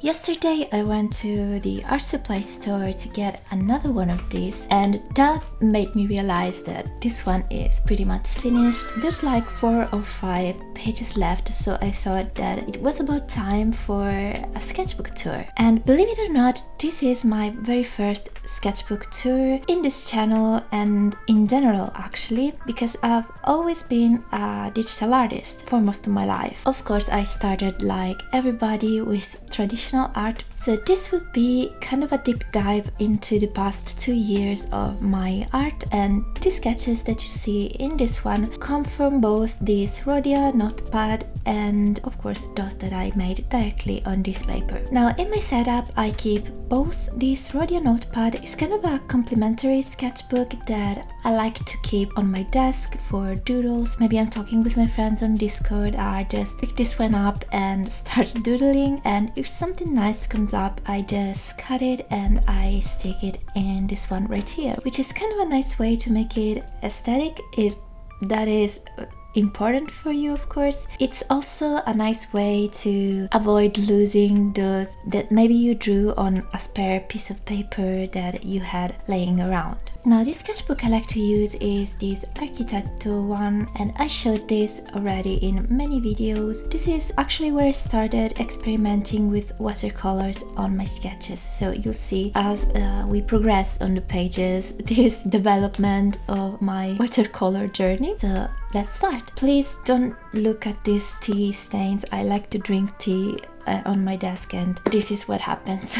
Yesterday I went to the art supply store to get another one of these, and that made me realize that this one is pretty much finished. There's like 4 or 5 pages left, so I thought that it was about time for a sketchbook tour. And believe it or not, this is my very first sketchbook tour in this channel and in general actually, because I've always been a digital artist for most of my life. Of course, I started like everybody with traditional art, so this would be kind of a deep dive into the past 2 years of my art, and the sketches that you see in this one come from both this Rhodia notepad and of course those that I made directly on this paper. Now in my setup I keep both this Rhodia notepad. It's kind of a complimentary sketchbook that I like to keep on my desk for doodles. Maybe I'm talking with my friends on Discord, I just pick this one up and start doodling, and if something nice comes up I just cut it and I stick it in this one right here, which is kind of a nice way to make it aesthetic if that is important for you, of course. It's also a nice way to avoid losing those that maybe you drew on a spare piece of paper that you had laying around. Now this sketchbook I like to use is this Architetto one, and I showed this already in many videos. This is actually where I started experimenting with watercolors on my sketches, so you'll see as we progress on the pages this development of my watercolor journey. So let's start. Please don't look at these tea stains. I like to drink tea on my desk and this is what happens.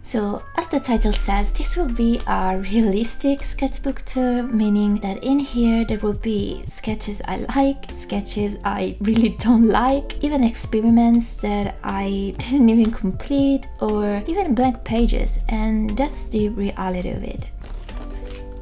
So as the title says, this will be a realistic sketchbook tour, meaning that in here there will be sketches I like, sketches I really don't like, even experiments that I didn't even complete, or even blank pages, and that's the reality of it.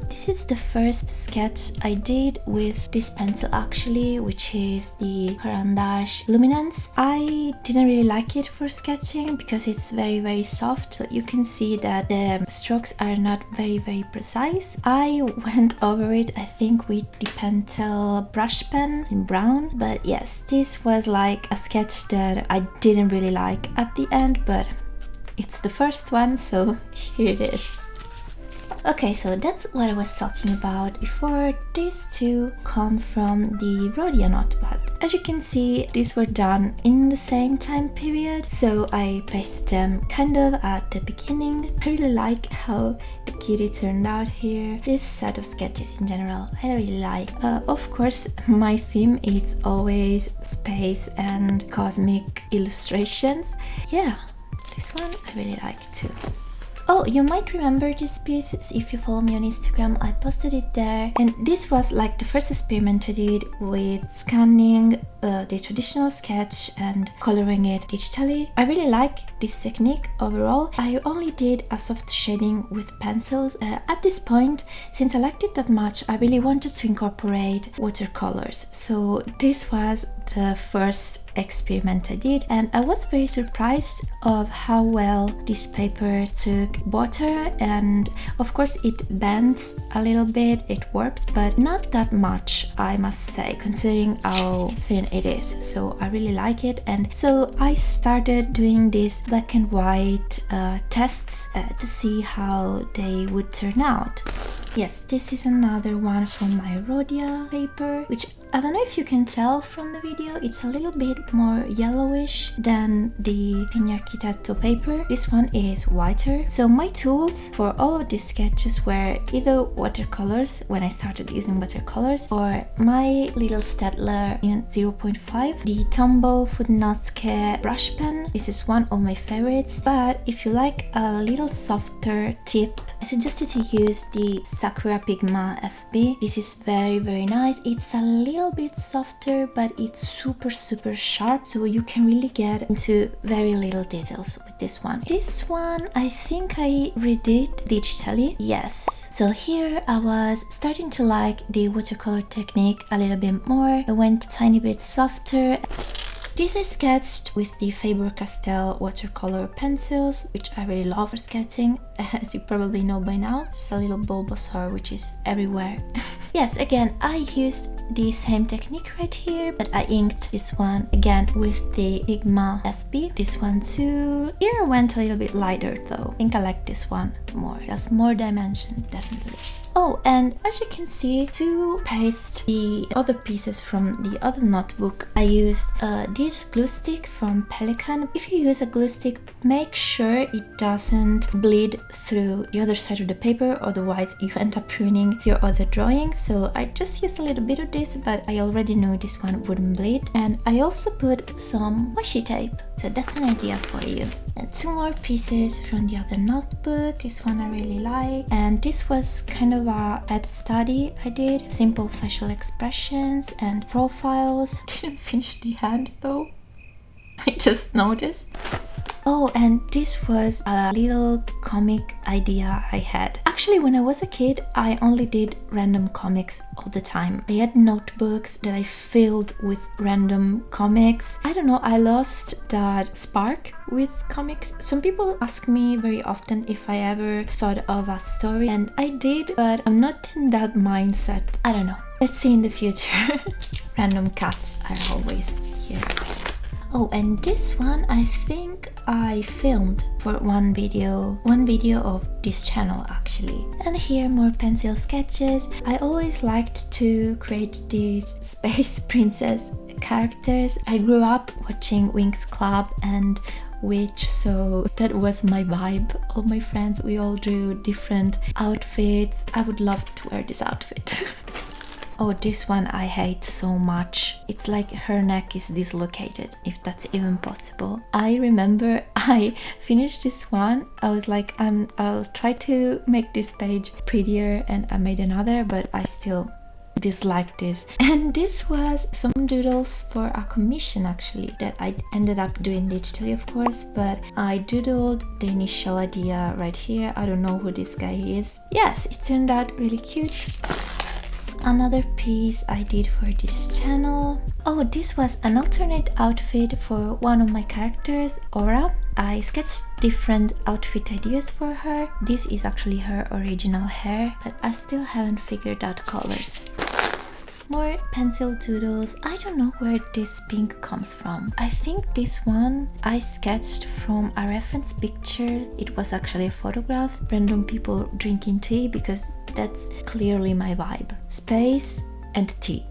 This is the first sketch I did with this pencil actually, which is the Carandash Luminance. I didn't really like it for sketching because it's very soft, so you can see that the strokes are not very precise. I went over it, I think, with the Pentel brush pen in brown, but yes, this was like a sketch that I didn't really like at the end, but it's the first one, so here it is. Okay, so that's what I was talking about before. These two come from the Rhodia notepad. As you can see, these were done in the same time period, so I pasted them kind of at the beginning. I really like how the kitty turned out here. This set of sketches in general, I really like. Of course, my theme is always space and cosmic illustrations. Yeah, this one I really like too. Oh, you might remember this piece if you follow me on Instagram. I posted it there, and this was like the first experiment I did with scanning the traditional sketch and coloring it digitally. I really like this technique overall. I only did a soft shading with pencils. At this point, since I liked it that much, I really wanted to incorporate watercolors. So this was the first experiment I did, and I was very surprised of how well this paper took water, and of course it bends a little bit, it warps, but not that much, I must say, considering how thin it is. So I really like it, and so I started doing these black and white tests to see how they would turn out. Yes, this is another one from my Rhodia paper, which I don't know if you can tell from the video, it's a little bit more yellowish than the Architetto paper. This one is whiter. So my tools for all of these sketches were either watercolors, when I started using watercolors, or my little Staedtler in 0.5, the Tombow Footnote brush pen. This is one of my favorites, but if you like a little softer tip, I suggest you to use the Sakura Pigma FB. This is very nice. It's a little bit softer, but it's super sharp, so you can really get into very little details with this one. This one I think I redid digitally. Yes, so here I was starting to like the watercolor technique a little bit more. I went a tiny bit softer. This I sketched with the Faber-Castell watercolor pencils, which I really love for sketching. As you probably know by now, there's a little Bulbasaur which is everywhere. Yes, again, I used the same technique right here, but I inked this one again with the Figma FB. This one too. Here I went a little bit lighter though. I think I like this one more. It has more dimension, definitely. Oh, and as you can see, to paste the other pieces from the other notebook, I used this glue stick from Pelican. If you use a glue stick, make sure it doesn't bleed through the other side of the paper, otherwise you end up ruining your other drawing. So I just used a little bit of this, but I already knew this one wouldn't bleed. And I also put some washi tape, so that's an idea for you. And 2 more pieces from the other notebook. This one I really like, and this was kind of a pet study I did. Simple facial expressions and profiles. Didn't finish the hand though. I just noticed. Oh, and this was a little comic idea I had. Actually, when I was a kid, I only did random comics all the time. I had notebooks that I filled with random comics. I don't know, I lost that spark with comics. Some people ask me very often if I ever thought of a story, and I did, but I'm not in that mindset. I don't know. Let's see in the future. Random cats are always here. Oh, and this one I think I filmed for one video of this channel actually. And here more pencil sketches. I always liked to create these space princess characters. I grew up watching Winx Club and Witch, so that was my vibe. All my friends, we all drew different outfits. I would love to wear this outfit. Oh, this one I hate so much. It's like her neck is dislocated, if that's even possible. I remember I finished this one. I was like, I'll try to make this page prettier, and I made another, but I still dislike this. And this was some doodles for a commission actually that I ended up doing digitally, of course, but I doodled the initial idea right here. I don't know who this guy is. Yes, it turned out really cute. Another piece I did for this channel. Oh, this was an alternate outfit for one of my characters, Aura. I sketched different outfit ideas for her. This is actually her original hair, but I still haven't figured out colors. More pencil doodles. I don't know where this pink comes from. I think this one I sketched from a reference picture. It was actually a photograph. Random people drinking tea, because that's clearly my vibe. Space and tea.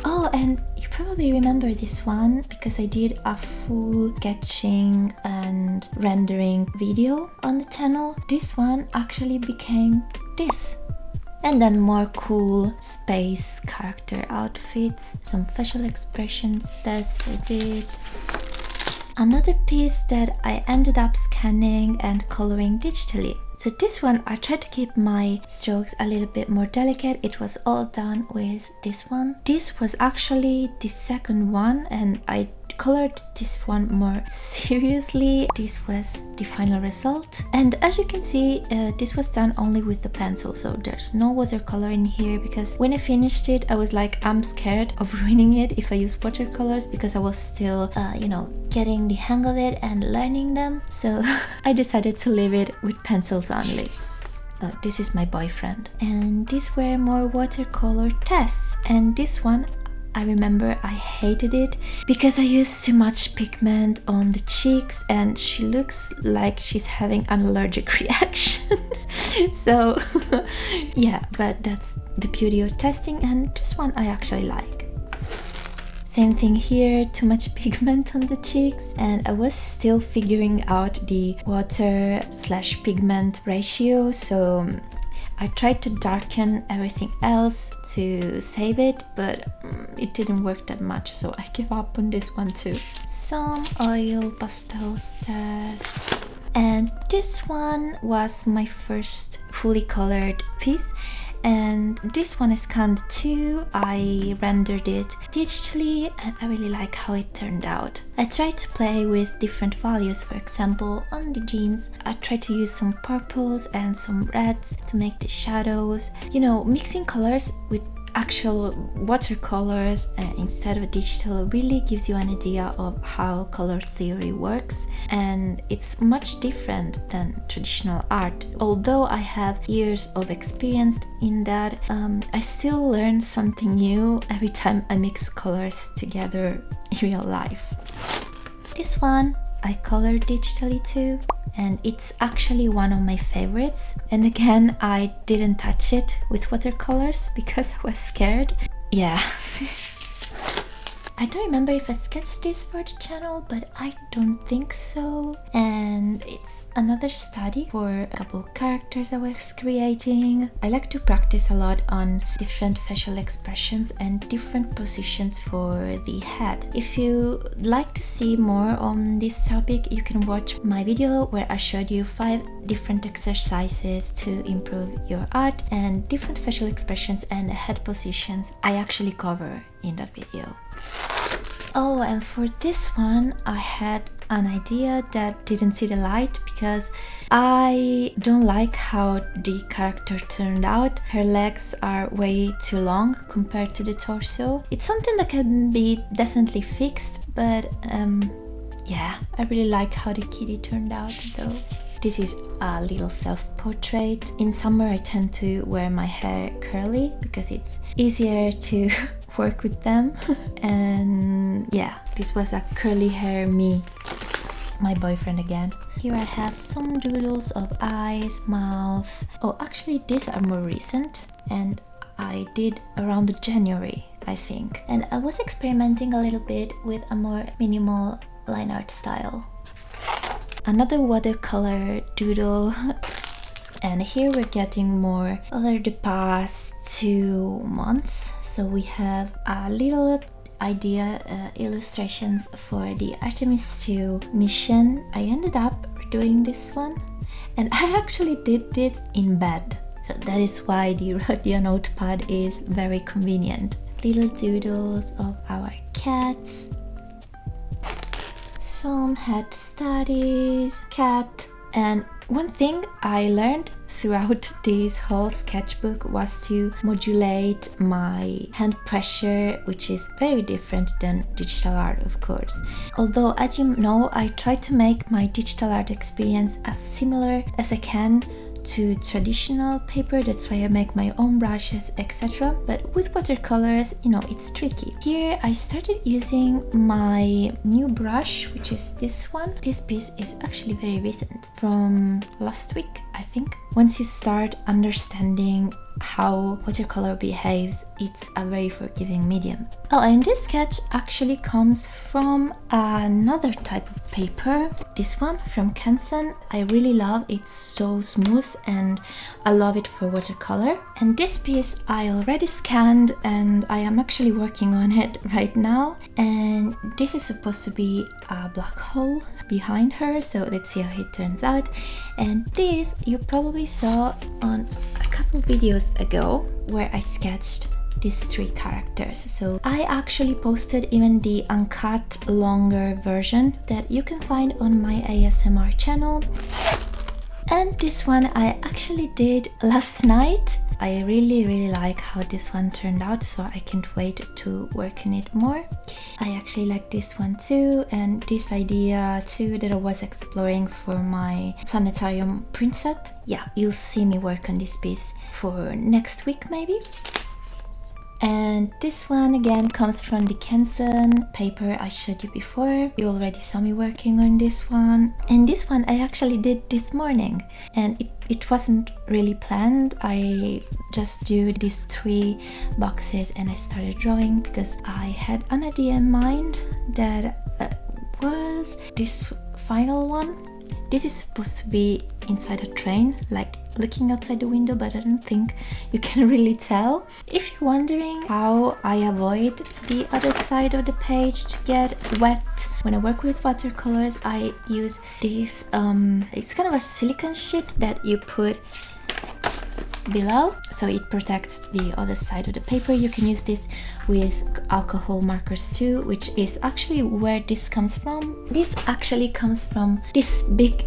Oh, and you probably remember this one because I did a full sketching and rendering video on the channel. This one actually became this. And then more cool space character outfits, some facial expressions that I did. Another piece that I ended up scanning and coloring digitally. So this one I tried to keep my strokes a little bit more delicate. It was all done with this one. This was actually the second one, and I colored this one more seriously. This was the final result, and as you can see, this was done only with the pencil, so there's no watercolor in here, because when I finished it I was like, I'm scared of ruining it if I use watercolors, because I was still getting the hang of it and learning them, so I decided to leave it with pencils only. This is my boyfriend, and these were more watercolor tests, and this one I remember I hated it because I used too much pigment on the cheeks and she looks like she's having an allergic reaction. So yeah, but that's the beauty of testing, and this one I actually like. Same thing here, too much pigment on the cheeks, and I was still figuring out the water/pigment ratio, so I tried to darken everything else to save it, but it didn't work that much, so I gave up on this one too. Some oil pastels tests. And this one was my first fully colored piece. And this one I scanned too. I rendered it digitally and I really like how it turned out. I tried to play with different values. For example, on the jeans I tried to use some purples and some reds to make the shadows. You know, mixing colors with actual watercolors instead of digital really gives you an idea of how color theory works, and it's much different than traditional art. Although I have years of experience in that, I still learn something new every time I mix colors together in real life. This one I colored digitally too, and it's actually one of my favorites. And again, I didn't touch it with watercolors because I was scared. Yeah. I don't remember if I sketched this for the channel, but I don't think so. And it's another study for a couple characters I was creating. I like to practice a lot on different facial expressions and different positions for the head. If you like to see more on this topic, you can watch my video where I showed you 5 different exercises to improve your art, and different facial expressions and head positions I actually cover in that video. Oh, and for this one I had an idea that didn't see the light because I don't like how the character turned out. Her legs are way too long compared to the torso. It's something that can be definitely fixed, but yeah, I really like how the kitty turned out though. This is a little self-portrait. In summer I tend to wear my hair curly because it's easier to work with them. And yeah, this was a curly hair me. My boyfriend again. Here I have some doodles of eyes, mouth. Oh, actually these are more recent and I did around January, I think. And I was experimenting a little bit with a more minimal line art style. Another watercolor doodle. And here we're getting more over the past 2 months. So we have a little idea illustrations for the Artemis 2 mission. I ended up doing this one, and I actually did this in bed. So that is why the Rhodia notepad is very convenient. Little doodles of our cats. Some head studies, cat. And one thing I learned throughout this whole sketchbook was to modulate my hand pressure, which is very different than digital art, of course. Although, as you know, I try to make my digital art experience as similar as I can to traditional paper. That's why I make my own brushes, etc. But with watercolors, you know, it's tricky. Here I started using my new brush, which is this one. This piece is actually very recent, from last week, I think. Once you start understanding how watercolor behaves, it's a very forgiving medium. Oh, and this sketch actually comes from another type of paper. This one from Canson. I really love it. It's so smooth and I love it for watercolor. And this piece I already scanned and I am actually working on it right now. And this is supposed to be a black hole behind her, so let's see how it turns out. And this you probably saw on a couple videos ago where I sketched these 3 characters. So I actually posted even the uncut longer version that you can find on my ASMR channel. And this one I actually did last night. I really like how this one turned out, so I can't wait to work on it more. I actually like this one too, and this idea too that I was exploring for my planetarium print set. Yeah, you'll see me work on this piece for next week maybe. And this one again comes from the Canson paper I showed you before. You already saw me working on this one. And this one I actually did this morning, and it wasn't really planned. I just drew these 3 boxes and I started drawing because I had an idea in mind that was this final one. This is supposed to be inside a train, like looking outside the window, but I don't think you can really tell. If you're wondering how I avoid the other side of the page to get wet when I work with watercolors, I use this, it's kind of a silicone sheet that you put below, so it protects the other side of the paper. You can use this with alcohol markers too, which is actually where this comes from. This actually comes from this big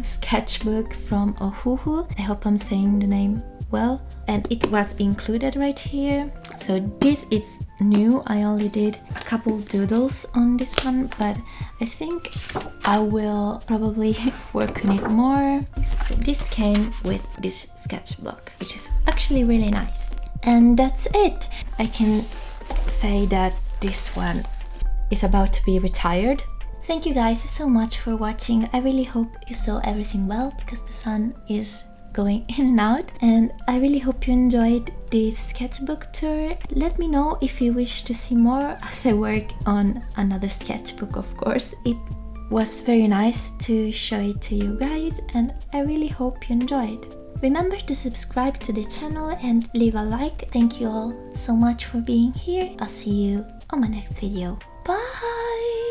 sketchbook from Ohuhu. I hope I'm saying the name well, and it was included right here. So this is new. I only did a couple doodles on this one, but I think I will probably work on it more. So this came with this sketchbook, which is actually really nice. And that's it. I can say that this one is about to be retired. Thank you guys so much for watching. I really hope you saw everything well, because the sun is going in and out, and I really hope you enjoyed this sketchbook tour. Let me know if you wish to see more as I work on another sketchbook, of course. It was very nice to show it to you guys, and I really hope you enjoyed. Remember to subscribe to the channel and leave a like. Thank you all so much for being here. I'll see you on my next video. Bye!